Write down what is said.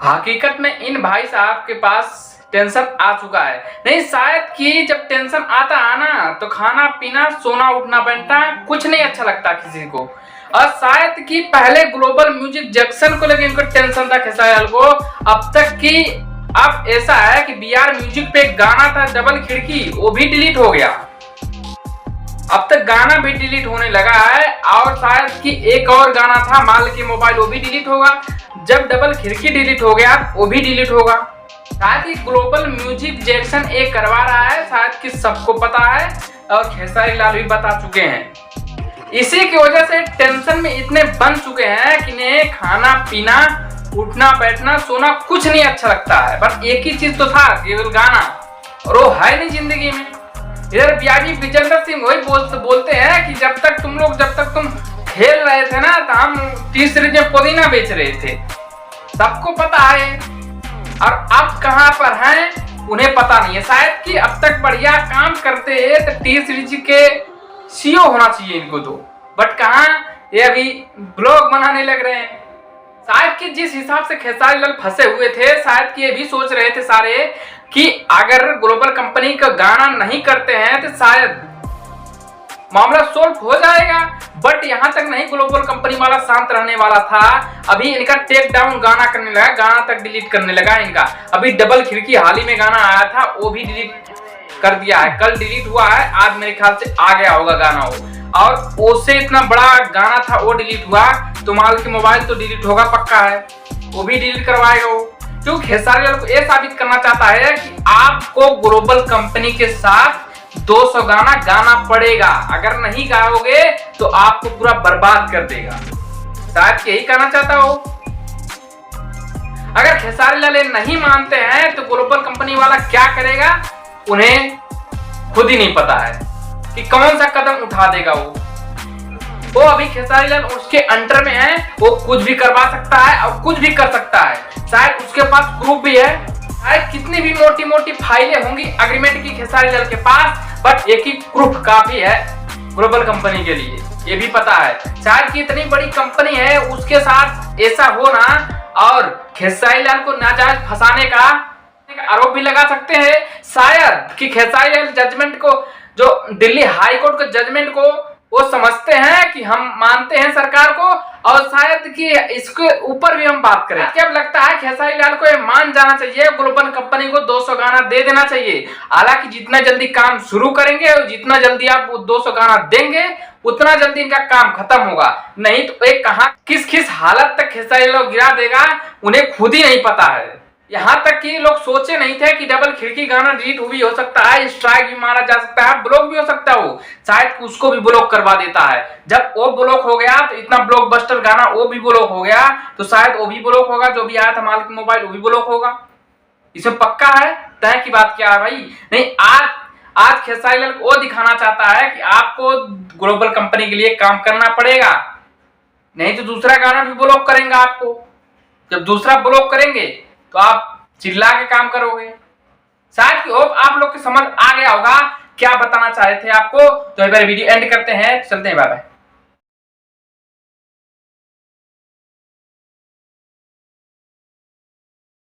हकीकत में इन भाई साहब के पास टेंशन आ चुका है। नहीं, शायद कि जब टेंशन आता है ना तो खाना पीना सोना उठना बैठना कुछ नहीं अच्छा लगता किसी को। और शायद कि पहले ग्लोबल म्यूजिक जंक्शन को लेकर इनको टेंशन था खेसारी को, अब तक कि अब ऐसा है कि बीआर म्यूजिक पे एक गाना था डबल खिड़की, वो भी डिलीट हो गया। अब तक गाना भी डिलीट होने लगा है और शायद कि एक और गाना था माल के मोबाइल, वो भी डिलीट होगा। जब डबल खिड़की डिलीट हो गया वो भी डिलीट होगा। शायद ही ग्लोबल म्यूजिक जंक्शन एक करवा रहा है, शायद कि सबको पता है और खेसारी लाल भी बता चुके हैं। इसी की वजह से टेंशन में इतने बन चुके हैं कि इन्हें खाना पीना उठना बैठना सोना कुछ नहीं अच्छा लगता है। बस एक ही चीज तो था, केवल गाना, और वो है नहीं जिंदगी में। इधर बिहारी विजेंद्र सिंह वही बोलते हैं कि जब तक तुम खेल रहे थे ना तो हम 30 सीरीज में पुदीना बेच रहे थे। सबको पता है और अब कहां पर हैं उन्हें पता नहीं है। शायद कि अब तक बढ़िया काम करते हैं तो 30 सीरीज के सीईओ होना चाहिए इनको तो, बट कहां ये अभी ब्लॉग बनाने लग रहे हैं। शायद कि जिस हिसाब से खेसारी लाल फंसे हुए थे, शायद कि ये भी सोच रहे थे सारे कि अगर ग्लोबल कंपनी का गाना नहीं करते हैं तो शायद मामला सोल्व हो जाएगा। बट यहां तक नहीं, ग्लोबल कंपनी वाला शांत रहने वाला था। अभी इनका टेक डाउन गाना करने लगा, गाना तक डिलीट करने लगा इनका। अभी डबल खिड़की हाल ही में गाना आया था, वो भी डिलीट कर दिया है। कल डिलीट हुआ है, आज मेरे ख्याल से आ गया होगा गाना वो। और उससे इतना बड़ा गाना था वो डिलीट हुआ, तो माल के मोबाइल तो डिलीट होगा पक्का है, वो भी डिलीट करवाएगा वो। क्योंकि खेसारी लाल को ये साबित करना चाहता है कि आपको ग्लोबल कंपनी के साथ 200 गाना गाना पड़ेगा, अगर नहीं गाओगे तो आपको पूरा बर्बाद कर देगा। शायद यही कहना चाहता हो। अगर खेसारी लाल नहीं मानते हैं तो ग्लोबल कंपनी वाला क्या करेगा उन्हें खुद ही नहीं पता है कि कौन सा कदम उठा देगा वो अभी खेसारी लाल उसके अंडर में है, वो कुछ भी करवा सकता है और कुछ भी कर सकता है। शायद उसके पास प्रूफ भी है, शायद कितनी भी मोटी मोटी फाइलें होंगी एग्रीमेंट की खेसारी लाल के पास, बट एक ही प्रूफ काफी है ग्लोबल कंपनी के लिए, ये भी पता है। शायद की इतनी बड़ी कंपनी है उसके साथ ऐसा होना, और खेसारी लाल को नाजायज फंसाने का आरोप भी लगा सकते हैं। शायद कि खेसारी लाल जजमेंट को, जो दिल्ली हाई कोर्ट के जजमेंट को वो समझते हैं कि हम मानते हैं सरकार को, और शायद कि इसके ऊपर भी हम बात करें। क्या लगता है खेसारी लाल को ये मान जाना चाहिए, ग्लोबल कंपनी को 200 गाना दे देना चाहिए। हालांकि जितना जल्दी काम शुरू करेंगे और जितना जल्दी आप 200 गाना देंगे उतना जल्दी इनका काम खत्म होगा। नहीं तो एक कहां किस हालत तक खेसारी लाल गिरा देगा उन्हें खुद ही नहीं पता है। यहाँ तक कि लोग सोचे नहीं थे कि डबल खिड़की गाना डिलीट भी हो सकता है, स्ट्राइक भी मारा जा सकता है, ब्लॉक भी हो सकता है। वो शायद उसको भी ब्लॉक करवा देता है। जब वो ब्लॉक हो गया तो इतना ब्लॉकबस्टर गाना वो भी ब्लॉक हो गया, तो शायद वो भी ब्लॉक होगा। जो भी आया था माल के मोबाइल वो भी ब्लॉक होगा, इसमें पक्का है। तय की बात क्या है भाई। नहीं, आज खेसारी लाल को दिखाना चाहता है कि आपको ग्लोबल कंपनी के लिए काम करना पड़ेगा, नहीं तो दूसरा गाना भी ब्लॉक करेंगे आपको। जब दूसरा ब्लॉक करेंगे तो आप चिल्ला के काम करोगे। शायद कि आप लोग के समझ आ गया होगा क्या बताना चाह रहे थे आपको। तो एक बार वीडियो एंड करते हैं, चलते हैं, बाय बाय।